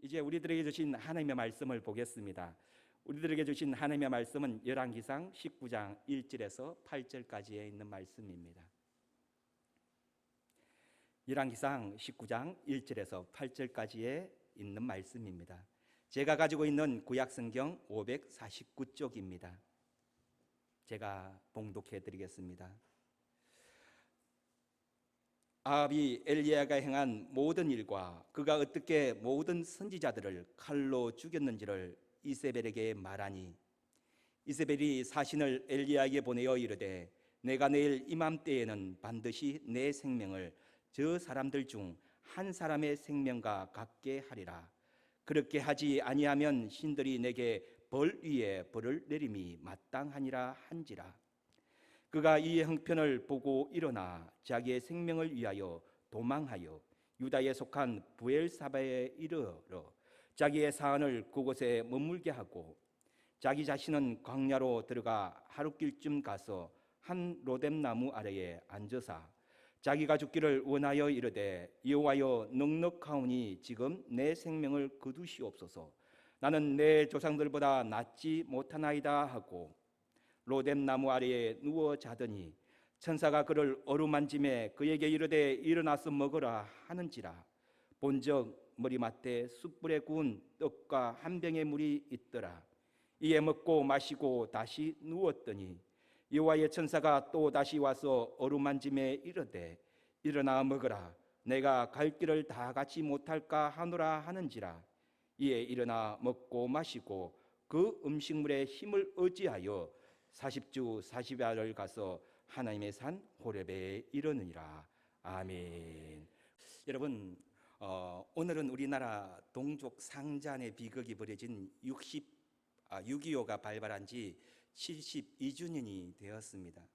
이제 우리들에게 주신 하나님의 말씀을 보겠습니다. 우리들에게 주신 하나님의 말씀은 열왕기상 19장 1절에서 8절까지에 있는 말씀입니다. 열왕기상 19장 1절에서 8절까지에 있는 말씀입니다. 제가 가지고 있는 구약성경 549쪽입니다. 제가 봉독해 드리겠습니다. 아합이 엘리야가 행한 모든 일과 그가 어떻게 모든 선지자들을 칼로 죽였는지를 이세벨에게 말하니, 이세벨이 사신을 엘리야에게 보내어 이르되 내가 내일 이맘때에는 반드시 내 생명을 저 사람들 중 한 사람의 생명과 같게 하리라. 그렇게 하지 아니하면 신들이 내게 벌 위에 벌을 내림이 마땅하니라 한지라. 그가 이 형편을 보고 일어나 자기의 생명을 위하여 도망하여 유다에 속한 부엘사바에 이르러 자기의 사안을 그곳에 머물게 하고 자기 자신은 광야로 들어가 하룻길쯤 가서 한 로뎀나무 아래에 앉으사 자기가 죽기를 원하여 이르되 여호와여 넉넉하오니 지금 내 생명을 거두시옵소서. 나는 내 조상들보다 낫지 못하나이다 하고 로뎀나무 아래에 누워 자더니 천사가 그를 어루만짐에 그에게 이르되 일어나서 먹으라 하는지라. 본적 머리맡에 숯불에 구운 떡과 한 병의 물이 있더라. 이에 먹고 마시고 다시 누웠더니 여호와의 천사가 또 다시 와서 어루만짐에 이르되 일어나 먹으라. 내가 갈 길을 다 가지 못할까 하노라 하는지라. 이에 일어나 먹고 마시고 그 음식물에 힘을 의지하여 40주 40야를 가서 하나님의 산 호렙에 이르느니라. 아멘. 여러분, 오늘은 우리나라 동족 상잔의 비극이 벌어진 6.25가 발발한 지 72주년이 되었습니다.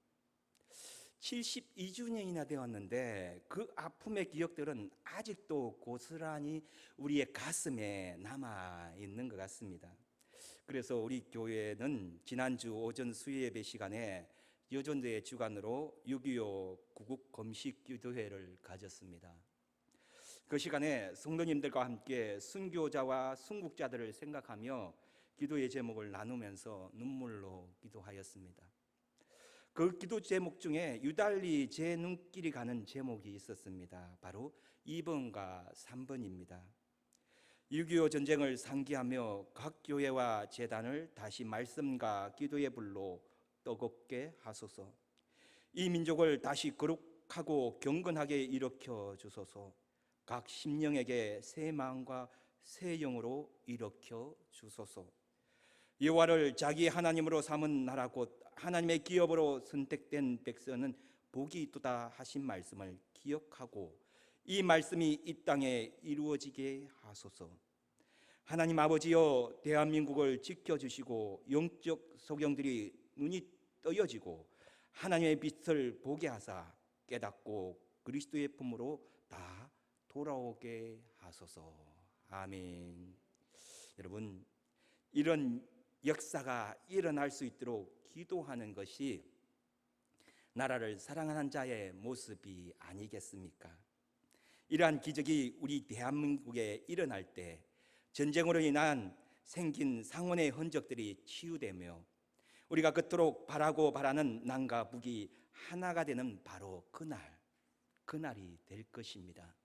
72주년이나 되었는데 그 아픔의 기억들은 아직도 고스란히 우리의 가슴에 남아 있는 것 같습니다. 그래서 우리 교회는 지난주 오전 수요예배 시간에 여전도의 주관으로 6.25 구국 금식 기도회를 가졌습니다. 그 시간에 성도님들과 함께 순교자와 순국자들을 생각하며 기도의 제목을 나누면서 눈물로 기도하였습니다. 그 기도 제목 중에 유달리 제 눈길이 가는 제목이 있었습니다. 바로 2번과 3번입니다. 6.25 전쟁을 상기하며 각 교회와 재단을 다시 말씀과 기도의 불로 뜨겁게 하소서. 이 민족을 다시 거룩하고 경건하게 일으켜 주소서. 각 심령에게 새 마음과 새 영으로 일으켜 주소서. 여호와를 자기 하나님으로 삼은 나라 곧 하나님의 기업으로 선택된 백성은 복이 있도다 하신 말씀을 기억하고 이 말씀이 이 땅에 이루어지게 하소서. 하나님 아버지여, 대한민국을 지켜주시고 영적 소경들이 눈이 떠여지고 하나님의 빛을 보게 하사 깨닫고 그리스도의 품으로 다 돌아오게 하소서. 아멘. 여러분, 이런 역사가 일어날 수 있도록 기도하는 것이 나라를 사랑하는 자의 모습이 아니겠습니까? 이러한 기적이 우리 대한민국에 일어날 때 전쟁으로 인한 생긴 상흔의 흔적들이 치유되며 우리가 그토록 바라는 남과 북이 하나가 되는 바로 그날이 될 것입니다.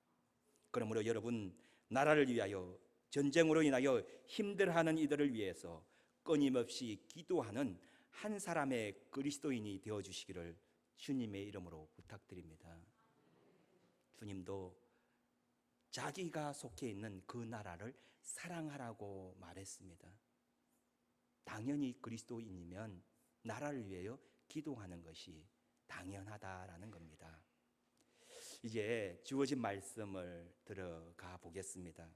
그러므로 여러분, 나라를 위하여, 전쟁으로 인하여 힘들어하는 이들을 위해서 끊임없이 기도하는 한 사람의 그리스도인이 되어주시기를 주님의 이름으로 부탁드립니다. 주님도 자기가 속해 있는 그 나라를 사랑하라고 말했습니다. 당연히 그리스도인이면 나라를 위하여 기도하는 것이 당연하다라는 겁니다. 이제 주어진 말씀을 들어가 보겠습니다.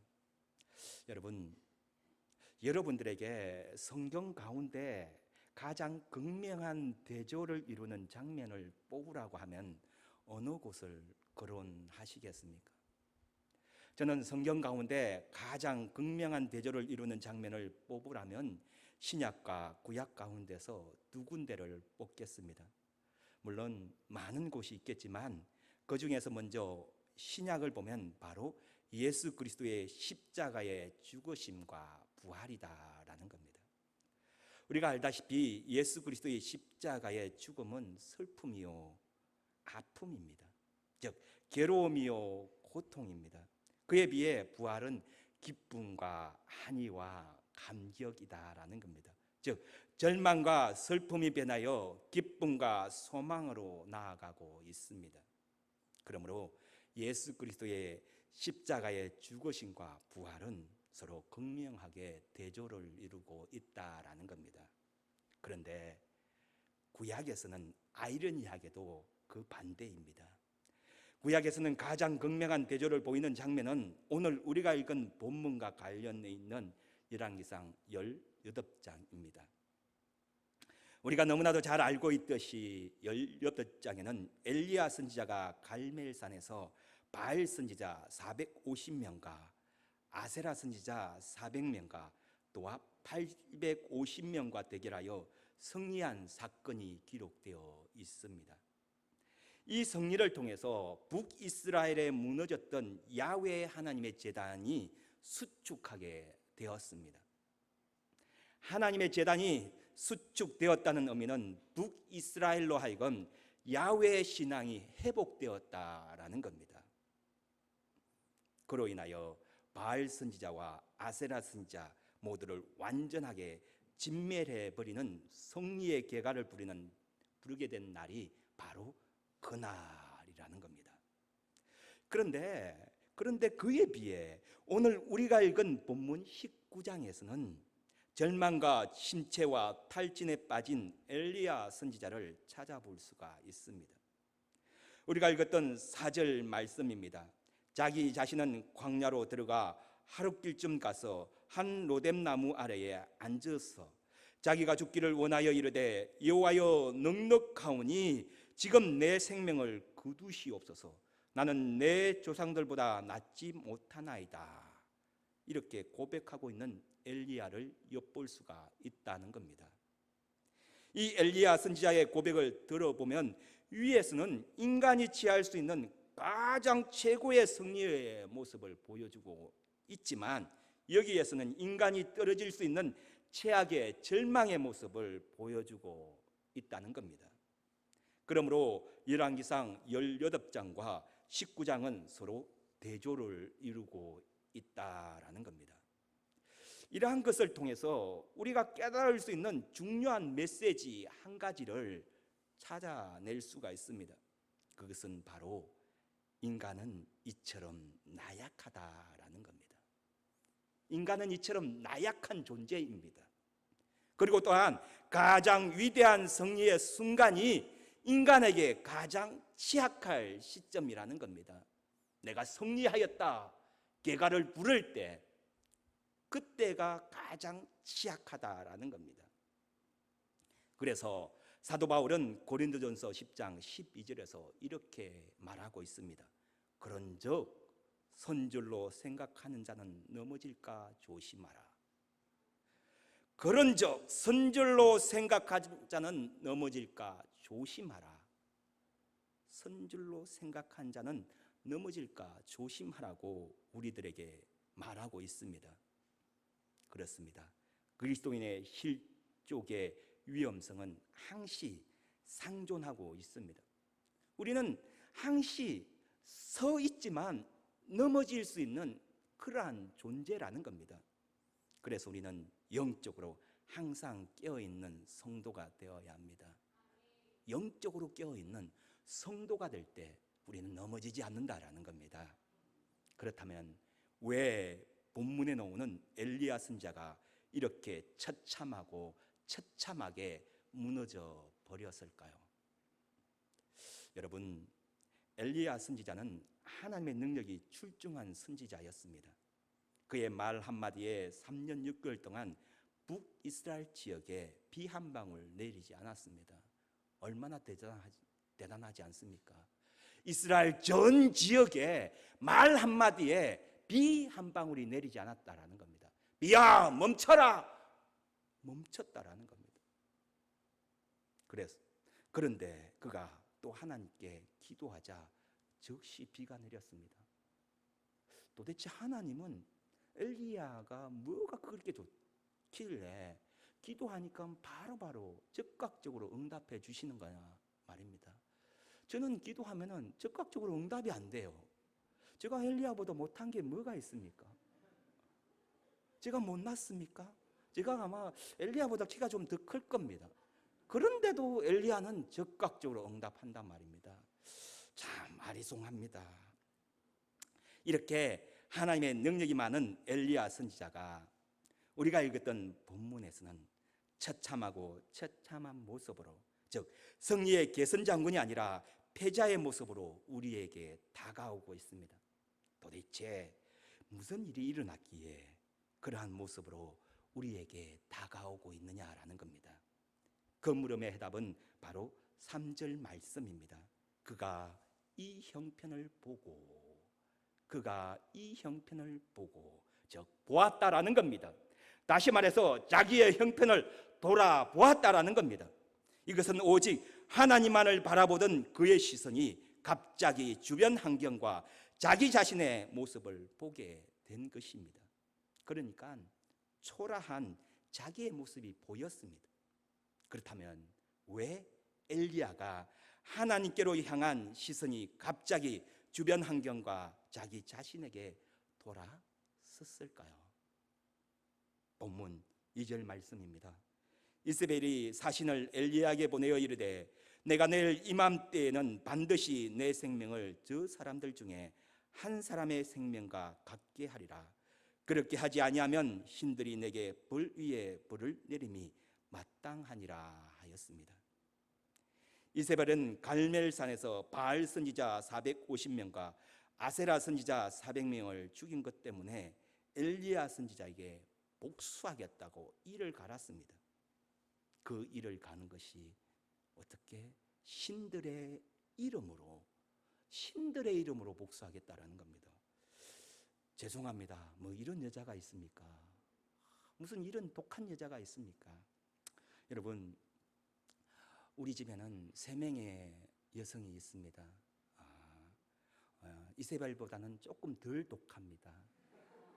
여러분들에게 성경 가운데 가장 극명한 대조를 이루는 장면을 뽑으라고 하면 어느 곳을 거론하시겠습니까? 저는 성경 가운데 가장 극명한 대조를 이루는 장면을 뽑으라면 신약과 구약 가운데서 두 군데를 뽑겠습니다. 물론 많은 곳이 있겠지만 그 중에서 먼저 신약을 보면 바로 예수 그리스도의 십자가의 죽으심과 부활이다라는 겁니다. 우리가 알다시피 예수 그리스도의 십자가의 죽음은 슬픔이요 아픔입니다. 즉 괴로움이요 고통입니다. 그에 비해 부활은 기쁨과 한의와 감격이다라는 겁니다. 즉 절망과 슬픔이 변하여 기쁨과 소망으로 나아가고 있습니다. 그러므로 예수 그리스도의 십자가의 죽으심과 부활은 서로 극명하게 대조를 이루고 있다라는 겁니다. 그런데 구약에서는 아이러니하게도 그 반대입니다. 구약에서는 가장 극명한 대조를 보이는 장면은 오늘 우리가 읽은 본문과 관련해 있는 열왕기상 18장입니다. 우리가 너무나도 잘 알고 있듯이 18장에는 엘리야 선지자가 갈멜산에서 바알 선지자 450명과 아세라 선지자 400명과 또한 850명과 대결하여 승리한 사건이 기록되어 있습니다. 이 승리를 통해서 북이스라엘에 무너졌던 야훼 하나님의 제단이 수축하게 되었습니다. 하나님의 제단이 수축되었다는 의미는 북이스라엘로 하여금 야훼 신앙이 회복되었다라는 겁니다. 그로 인하여 바알 선지자와 아세라 선지자 모두를 완전하게 진멸해버리는 승리의 계가를 부르게 된 날이 바로 그날이라는 겁니다. 그런데 그에 비해 오늘 우리가 읽은 본문 19장에서는 절망과 침체와 탈진에 빠진 엘리야 선지자를 찾아볼 수가 있습니다. 우리가 읽었던 4절 말씀입니다. 자기 자신은 광야로 들어가 하룻길쯤 가서 한 로뎀나무 아래에 앉아서 자기가 죽기를 원하여 이르되 여호와여 넉넉하오니 지금 내 생명을 거두시옵소서. 나는 내 조상들보다 낫지 못하나이다. 이렇게 고백하고 있는 엘리야를 엿볼 수가 있다는 겁니다. 이 엘리야 선지자의 고백을 들어보면 위에서는 인간이 취할 수 있는 가장 최고의 승리의 모습을 보여주고 있지만 여기에서는 인간이 떨어질 수 있는 최악의 절망의 모습을 보여주고 있다는 겁니다. 그러므로 열왕기상 18장과 19장은 서로 대조를 이루고 있다라는 겁니다. 이러한 것을 통해서 우리가 깨달을 수 있는 중요한 메시지 한 가지를 찾아낼 수가 있습니다. 그것은 바로 인간은 이처럼 나약하다라는 겁니다. 인간은 이처럼 나약한 존재입니다. 그리고 또한 가장 위대한 승리의 순간이 인간에게 가장 취약할 시점이라는 겁니다. 내가 승리하였다, 계가를 부를 때 그때가 가장 취약하다라는 겁니다. 그래서 사도 바울은 고린도전서 10장 12절에서 이렇게 말하고 있습니다. 그런즉 선줄로 생각하는 자는 넘어질까 조심하라. 그런즉 선줄로 생각하는 자는 넘어질까 조심하라. 선줄로 생각한 자는 넘어질까 조심하라고 우리들에게 말하고 있습니다. 그렇습니다. 그리스도인의 실족의 위험성은 항시 상존하고 있습니다. 우리는 항시 서 있지만 넘어질 수 있는 그러한 존재라는 겁니다. 그래서 우리는 영적으로 항상 깨어있는 성도가 되어야 합니다. 영적으로 깨어있는 성도가 될 때 우리는 넘어지지 않는다라는 겁니다. 그렇다면 왜 본문에 나오는 엘리야 선지자가 이렇게 처참하게 무너져 버렸을까요? 여러분, 엘리야 선지자는 하나님의 능력이 출중한 선지자였습니다. 그의 말 한마디에 3년 6개월 동안 북이스라엘 지역에 비 한 방울 내리지 않았습니다. 얼마나 대단하지 않습니까? 이스라엘 전 지역에 말 한마디에 비 한 방울이 내리지 않았다라는 겁니다. 비야 멈춰라! 멈췄다라는 겁니다. 그런데 그가 또 하나님께 기도하자 즉시 비가 내렸습니다. 도대체 하나님은 엘리야가 뭐가 그렇게 좋길래 기도하니까 바로바로 즉각적으로 응답해 주시는 거냐 말입니다. 저는 기도하면은 즉각적으로 응답이 안 돼요. 제가 엘리야보다 못한 게 뭐가 있습니까? 제가 못났습니까? 제가 아마 엘리야보다 키가 좀 더 클 겁니다. 그런데도 엘리야는 즉각적으로 응답한단 말입니다. 참 아리송합니다. 이렇게 하나님의 능력이 많은 엘리야 선지자가 우리가 읽었던 본문에서는 처참하고 처참한 모습으로, 즉 승리의 개선장군이 아니라 패자의 모습으로 우리에게 다가오고 있습니다. 도대체 무슨 일이 일어났기에 그러한 모습으로 우리에게 다가오고 있느냐라는 겁니다. 그 물음의 해답은 바로 3절 말씀입니다. 그가 이 형편을 보고, 그가 이 형편을 보고, 즉 보았다라는 겁니다. 다시 말해서 자기의 형편을 돌아보았다라는 겁니다. 이것은 오직 하나님만을 바라보던 그의 시선이 갑자기 주변 환경과 자기 자신의 모습을 보게 된 것입니다. 그러니까 초라한 자기의 모습이 보였습니다. 그렇다면 왜 엘리야가 하나님께로 향한 시선이 갑자기 주변 환경과 자기 자신에게 돌아섰을까요? 본문 2절 말씀입니다. 이세벨이 사신을 엘리야에게 보내어 이르되 내가 내일 이맘때에는 반드시 내 생명을 저 사람들 중에 한 사람의 생명과 같게 하리라. 그렇게 하지 아니하면 신들이 내게 벌 위에 벌을 내림이 마땅하니라 하였습니다. 이세벨은 갈멜산에서 바알 선지자 450명과 아세라 선지자 400명을 죽인 것 때문에 엘리야 선지자에게 복수하겠다고 이를 갈았습니다. 그 일을 가는 것이 어떻게 신들의 이름으로 복수하겠다라는 겁니다. 죄송합니다. 뭐 이런 여자가 있습니까? 무슨 이런 독한 여자가 있습니까? 여러분, 우리 집에는 3명의 여성이 있습니다. 이세벨보다는 조금 덜 독합니다.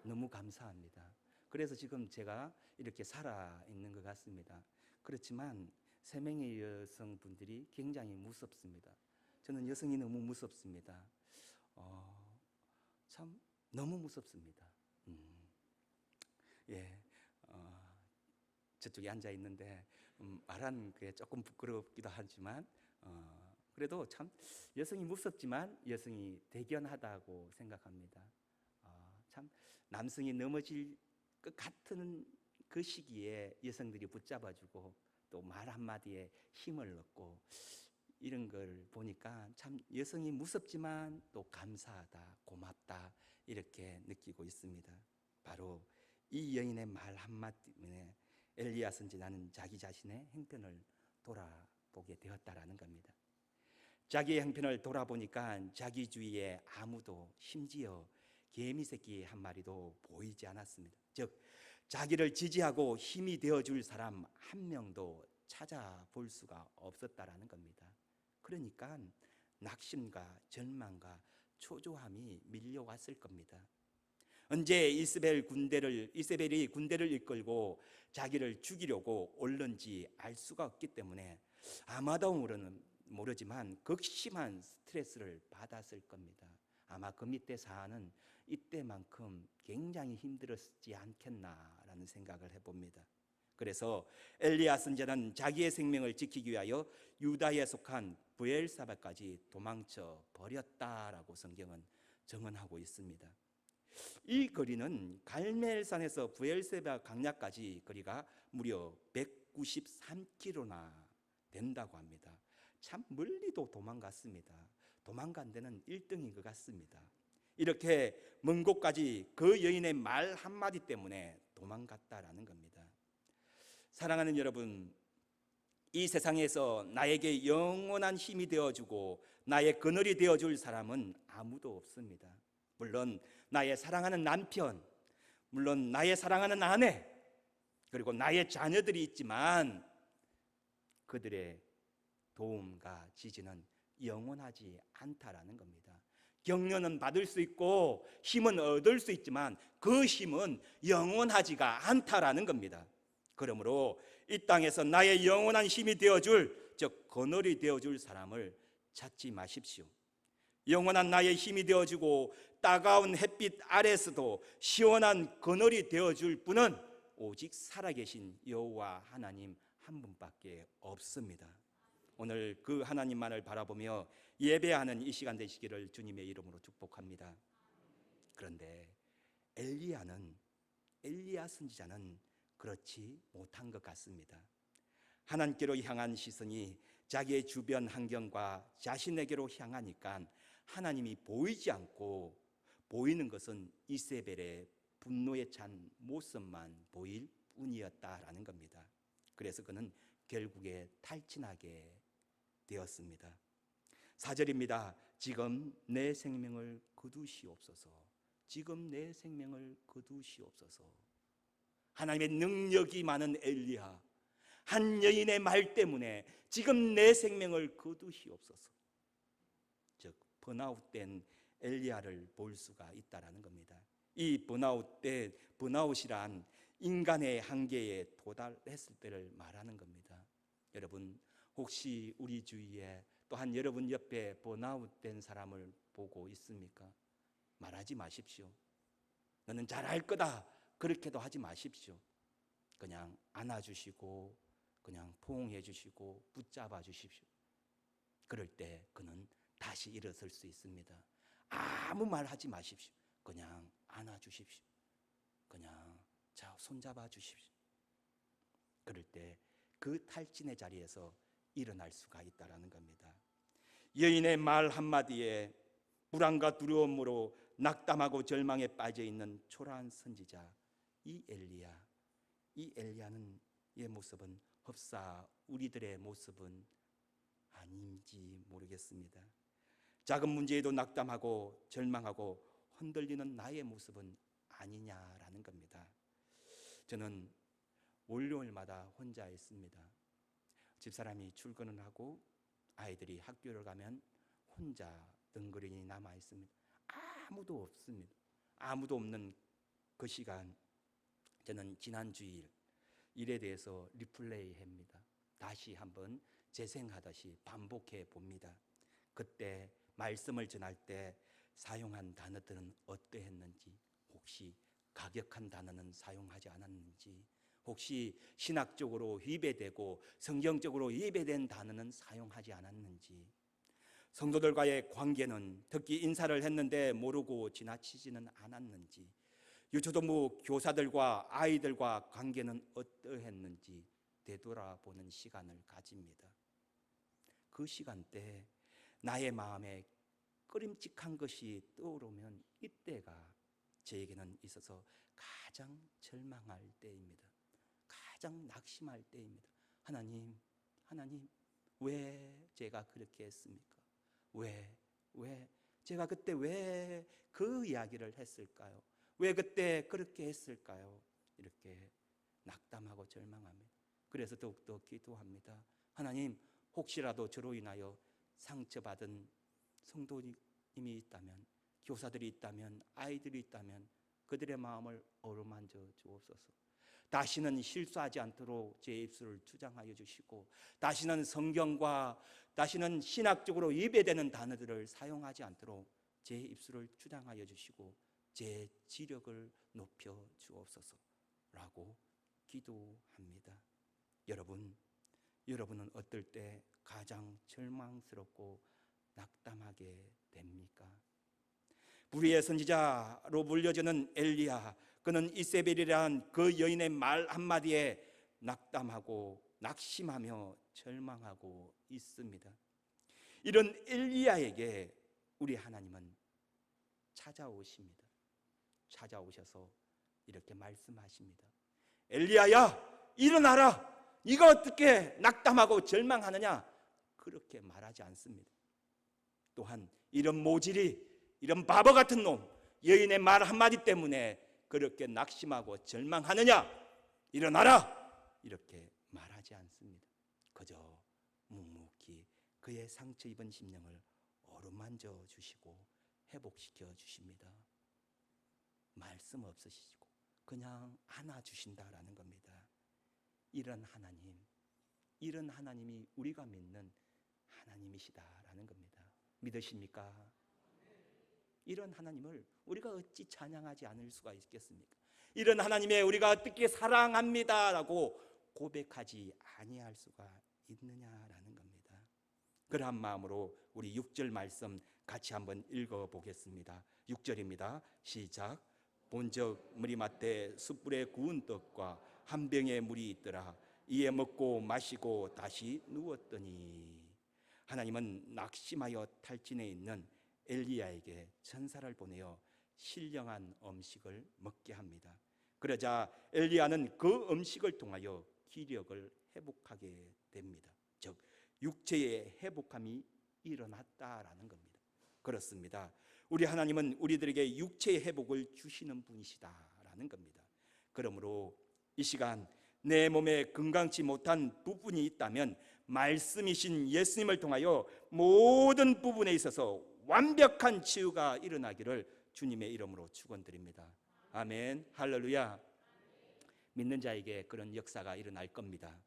너무 감사합니다. 그래서 지금 제가 이렇게 살아 있는 것 같습니다. 그렇지만 3명의 여성분들이 굉장히 무섭습니다. 저는 여성이 너무 무섭습니다. 참 너무 무섭습니다. 저쪽에 앉아 있는데 말하는 게 조금 부끄럽기도 하지만 그래도 참 여성이 무섭지만 여성이 대견하다고 생각합니다. 참 남성이 넘어질 것 같은 그 시기에 여성들이 붙잡아주고 또 말 한마디에 힘을 얻고 이런 걸 보니까 참 여성이 무섭지만 또 감사하다, 고맙다 이렇게 느끼고 있습니다. 바로 이 여인의 말 한마디 때문에 엘리야 선지자는 자기 자신의 형편을 돌아보게 되었다라는 겁니다. 자기의 형편을 돌아보니까 자기 주위에 아무도, 심지어 개미 새끼 한 마리도 보이지 않았습니다. 즉 자기를 지지하고 힘이 되어줄 사람 한 명도 찾아볼 수가 없었다라는 겁니다. 그러니까 낙심과 절망과 초조함이 밀려왔을 겁니다. 언제 이세벨이 군대를 이끌고 자기를 죽이려고 올는지 알 수가 없기 때문에 아마도 모르지만 극심한 스트레스를 받았을 겁니다. 아마 그 밑에 사안은 이때만큼 굉장히 힘들었지 않겠나라는 생각을 해봅니다. 그래서 엘리야 선지자는 자기의 생명을 지키기 위하여 유다에 속한 브엘사바까지 도망쳐 버렸다라고 성경은 증언하고 있습니다. 이 거리는 갈멜산에서 브엘세바 강야까지 거리가 무려 193km나 된다고 합니다. 참 멀리도 도망갔습니다. 도망간 데는 1등인 것 같습니다. 이렇게 먼 곳까지 그 여인의 말 한마디 때문에 도망갔다라는 겁니다. 사랑하는 여러분, 이 세상에서 나에게 영원한 힘이 되어주고 나의 그늘이 되어줄 사람은 아무도 없습니다. 물론 나의 사랑하는 남편, 물론 나의 사랑하는 아내, 그리고 나의 자녀들이 있지만 그들의 도움과 지지는 영원하지 않다라는 겁니다. 격려는 받을 수 있고 힘은 얻을 수 있지만 그 힘은 영원하지가 않다라는 겁니다. 그러므로 이 땅에서 나의 영원한 힘이 되어줄, 즉 그늘이 되어줄 사람을 찾지 마십시오. 영원한 나의 힘이 되어주고 따가운 햇빛 아래서도 시원한 그늘이 되어줄 분은 오직 살아계신 여호와 하나님 한 분밖에 없습니다. 오늘 그 하나님만을 바라보며 예배하는 이 시간 되시기를 주님의 이름으로 축복합니다. 그런데 엘리야 선지자는 그렇지 못한 것 같습니다. 하나님께로 향한 시선이 자기의 주변 환경과 자신에게로 향하니까 하나님이 보이지 않고 보이는 것은 이세벨의 분노에 찬 모습만 보일 뿐이었다라는 겁니다. 그래서 그는 결국에 탈진하게 되었습니다. 4절입니다. 지금 내 생명을 거두시옵소서. 지금 내 생명을 거두시옵소서. 하나님의 능력이 많은 엘리야, 한 여인의 말 때문에 지금 내 생명을 거두시옵소서. 즉 번아웃된 엘리야를 볼 수가 있다라는 겁니다. 이 번아웃이란 인간의 한계에 도달했을 때를 말하는 겁니다. 여러분, 혹시 우리 주위에 또한 여러분 옆에 번아웃된 사람을 보고 있습니까? 말하지 마십시오. 너는 잘할 거다, 그렇게도 하지 마십시오. 그냥 안아주시고 그냥 포옹해 주시고 붙잡아 주십시오. 그럴 때 그는 다시 일어설 수 있습니다. 아무 말 하지 마십시오. 그냥 안아 주십시오. 그냥 손잡아 주십시오. 그럴 때 그 탈진의 자리에서 일어날 수가 있다라는 겁니다. 여인의 말 한마디에 불안과 두려움으로 낙담하고 절망에 빠져 있는 초라한 선지자 이 엘리야는 의 모습은 흡사 우리들의 모습은 아닌지 모르겠습니다. 작은 문제에도 낙담하고 절망하고 흔들리는 나의 모습은 아니냐라는 겁니다. 저는 월요일마다 혼자 있습니다. 집사람이 출근을 하고 아이들이 학교를 가면 혼자 덩그러니 남아 있습니다. 아무도 없습니다. 아무도 없는 그 시간, 저는 지난 주일 일에 대해서 리플레이합니다. 다시 한번 재생하듯이 반복해 봅니다. 그때 말씀을 전할 때 사용한 단어들은 어떠했는지, 혹시 가격한 단어는 사용하지 않았는지, 혹시 신학적으로 위배되고 성경적으로 위배된 단어는 사용하지 않았는지, 성도들과의 관계는 특히 인사를 했는데 모르고 지나치지는 않았는지, 유초등부 교사들과 아이들과 관계는 어떠했는지 되돌아보는 시간을 가집니다. 그 시간대 나의 마음에 꺼림칙한 것이 떠오르면 이때가 저에게는 있어서 가장 절망할 때입니다. 가장 낙심할 때입니다. 하나님, 왜 제가 그렇게 했습니까? 왜 제가 그때 왜 그 이야기를 했을까요? 왜 그때 그렇게 했을까요? 이렇게 낙담하고 절망합니다. 그래서 더욱더 기도합니다. 하나님, 혹시라도 저로 인하여 상처받은 성도님이 있다면, 교사들이 있다면, 아이들이 있다면 그들의 마음을 어루만져 주옵소서. 다시는 실수하지 않도록 제 입술을 주장하여 주시고, 다시는 성경과 다시는 신학적으로 위배되는 단어들을 사용하지 않도록 제 입술을 주장하여 주시고 제 지력을 높여 주옵소서라고 기도합니다. 여러분은 어떨 때 가장 절망스럽고 낙담하게 됩니까? 불의의 선지자로 불려지는 엘리야, 그는 이세벨이란 그 여인의 말 한마디에 낙담하고 낙심하며 절망하고 있습니다. 이런 엘리야에게 우리 하나님은 찾아오십니다. 찾아오셔서 이렇게 말씀하십니다. 엘리야야, 일어나라. 네가 어떻게 낙담하고 절망하느냐? 그렇게 말하지 않습니다. 또한 이런 모질이, 이런 바보 같은 놈, 여인의 말 한마디 때문에 그렇게 낙심하고 절망하느냐? 일어나라! 이렇게 말하지 않습니다. 그저 묵묵히 그의 상처 입은 심령을 어루만져 주시고 회복시켜 주십니다. 말씀 없으시고 그냥 안아주신다라는 겁니다. 이런 하나님이 우리가 믿는 하나님이시다라는 겁니다. 믿으십니까? 이런 하나님을 우리가 어찌 찬양하지 않을 수가 있겠습니까? 이런 하나님의 우리가 어떻게 사랑합니다라고 고백하지 아니할 수가 있느냐라는 겁니다. 그러한 마음으로 우리 6절 말씀 같이 한번 읽어보겠습니다. 6절입니다. 시작. 본적 무리마때 숯불에 구운 떡과 한 병의 물이 있더라. 이에 먹고 마시고 다시 누웠더니, 하나님은 낙심하여 탈진해 있는 엘리야에게 천사를 보내어 신령한 음식을 먹게 합니다. 그러자 엘리야는 그 음식을 통하여 기력을 회복하게 됩니다. 즉 육체의 회복함이 일어났다라는 겁니다. 그렇습니다. 우리 하나님은 우리들에게 육체의 회복을 주시는 분이시다라는 겁니다. 그러므로 이 시간 내 몸에 건강치 못한 부분이 있다면 말씀이신 예수님을 통하여 모든 부분에 있어서 완벽한 치유가 일어나기를 주님의 이름으로 축원드립니다. 아멘. 할렐루야. 믿는 자에게 그런 역사가 일어날 겁니다.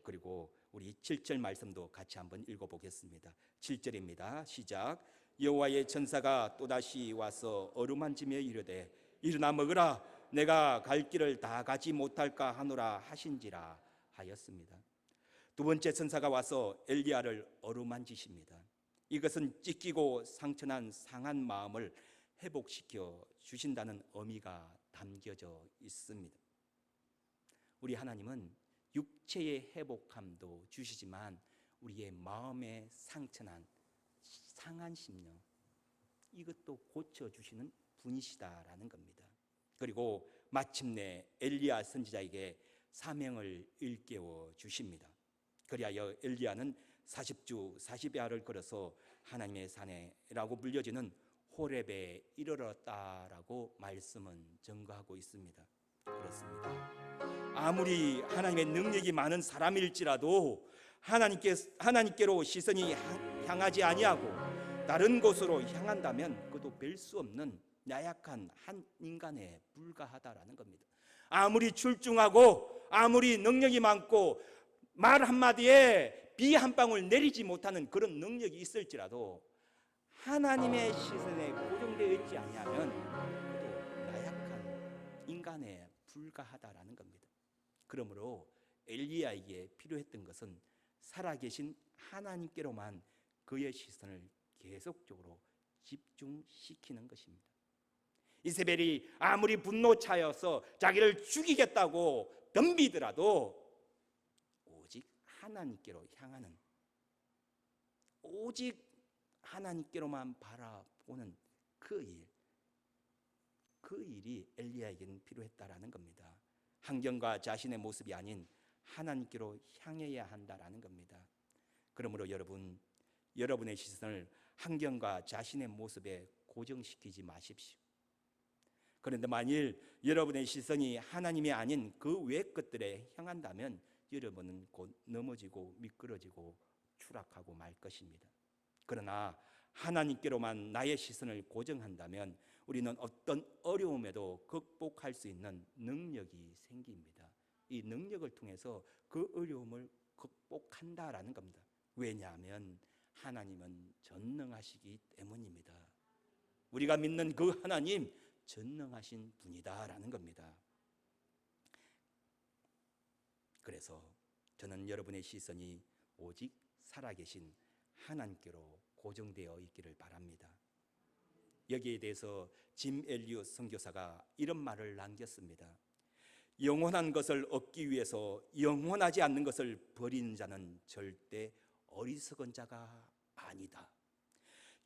그리고 우리 7절 말씀도 같이 한번 읽어보겠습니다. 7절입니다. 시작. 여호와의 천사가 또다시 와서 어루만지며 이르되 일어나 먹으라. 내가 갈 길을 다 가지 못할까 하노라 하신지라 하였습니다. 두 번째 천사가 와서 엘리야를 어루만지십니다. 이것은 찢기고 상처난 상한 마음을 회복시켜 주신다는 의미가 담겨져 있습니다. 우리 하나님은 육체의 회복함도 주시지만 우리의 마음에 상처난 상한 심령, 이것도 고쳐주시는 분이시다라는 겁니다. 그리고 마침내 엘리야 선지자에게 사명을 일깨워 주십니다. 그리하여 엘리야는 40주 40야를 걸어서 하나님의 산에라고 불려지는 호렙에 이르렀다라고 말씀은 증거하고 있습니다. 그렇습니다. 아무리 하나님의 능력이 많은 사람일지라도 하나님께로 시선이 향하지 아니하고 다른 곳으로 향한다면 그도 별 수 없는 나약한 한 인간에 불과하다라는 겁니다. 아무리 출중하고 아무리 능력이 많고 말 한마디에 비 한 방울 내리지 못하는 그런 능력이 있을지라도 하나님의 시선에 고정되어 있지 아니하면 그도 나약한 인간에 불과하다라는 겁니다. 그러므로 엘리야에게 필요했던 것은 살아계신 하나님께로만 그의 시선을 계속적으로 집중시키는 것입니다. 이세벨이 아무리 분노 차여서 자기를 죽이겠다고 덤비더라도 오직 하나님께로 향하는, 오직 하나님께로만 바라보는 그 일이 엘리야에게는 필요했다라는 겁니다. 환경과 자신의 모습이 아닌 하나님께로 향해야 한다라는 겁니다. 그러므로 여러분의 시선을 환경과 자신의 모습에 고정시키지 마십시오. 그런데 만일 여러분의 시선이 하나님이 아닌 그 외 것들에 향한다면 여러분은 곧 넘어지고 미끄러지고 추락하고 말 것입니다. 그러나 하나님께로만 나의 시선을 고정한다면 우리는 어떤 어려움에도 극복할 수 있는 능력이 생깁니다. 이 능력을 통해서 그 어려움을 극복한다라는 겁니다. 왜냐하면 하나님은 전능하시기 때문입니다. 우리가 믿는 그 하나님 전능하신 분이다라는 겁니다. 그래서 저는 여러분의 시선이 오직 살아계신 하나님께로 고정되어 있기를 바랍니다. 여기에 대해서 짐 엘리엇 선교사가 이런 말을 남겼습니다. 영원한 것을 얻기 위해서 영원하지 않는 것을 버리는 자는 절대 어리석은 자가 아니다.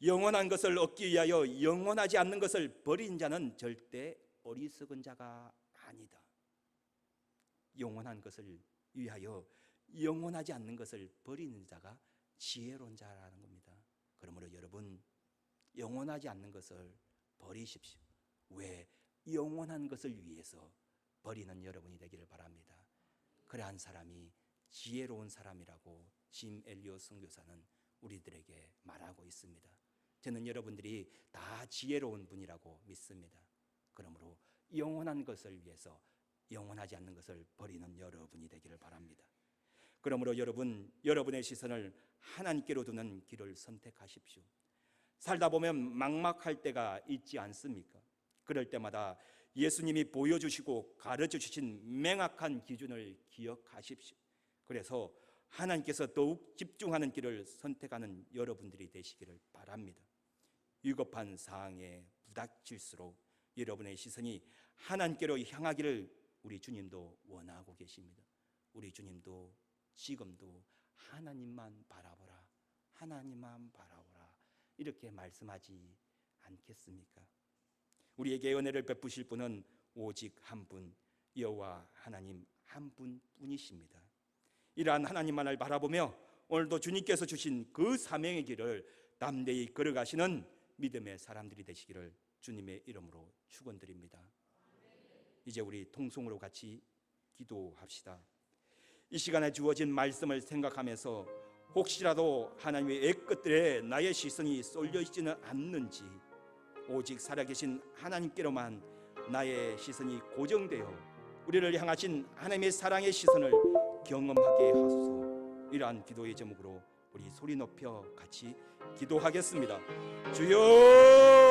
영원한 것을 얻기 위하여 영원하지 않는 것을 버리는 자는 절대 어리석은 자가 아니다. 영원한 것을 위하여 영원하지 않는 것을 버리는 자가 지혜로운 자라는 겁니다. 그러므로 여러분, 영원하지 않는 것을 버리십시오. 왜? 영원한 것을 위해서 버리는 여러분이 되기를 바랍니다. 그러한 사람이 지혜로운 사람이라고 짐 엘리엇 선교사는 우리들에게 말하고 있습니다. 저는 여러분들이 다 지혜로운 분이라고 믿습니다. 그러므로 영원한 것을 위해서 영원하지 않는 것을 버리는 여러분이 되기를 바랍니다. 그러므로 여러분의 시선을 하나님께로 두는 길을 선택하십시오. 살다 보면 막막할 때가 있지 않습니까? 그럴 때마다 예수님이 보여주시고 가르쳐주신 명확한 기준을 기억하십시오. 그래서 하나님께서 더욱 집중하는 길을 선택하는 여러분들이 되시기를 바랍니다. 위급한 상황에 부닥칠수록 여러분의 시선이 하나님께로 향하기를 우리 주님도 원하고 계십니다. 우리 주님도 지금도 하나님만 바라보라, 하나님만 바라보라 이렇게 말씀하지 않겠습니까? 우리에게 은혜를 베푸실 분은 오직 한 분, 여호와 하나님 한 분뿐이십니다. 이러한 하나님만을 바라보며 오늘도 주님께서 주신 그 사명의 길을 담대히 걸어가시는 믿음의 사람들이 되시기를 주님의 이름으로 축원드립니다. 이제 우리 통성으로 같이 기도합시다. 이 시간에 주어진 말씀을 생각하면서 혹시라도 하나님의 애끝들에 나의 시선이 쏠려 있지는 않는지 오직 살아계신 하나님께로만 나의 시선이 고정되어 우리를 향하신 하나님의 사랑의 시선을 경험하게 하소서. 이러한 기도의 제목으로 우리 소리 높여 같이 기도하겠습니다. 주여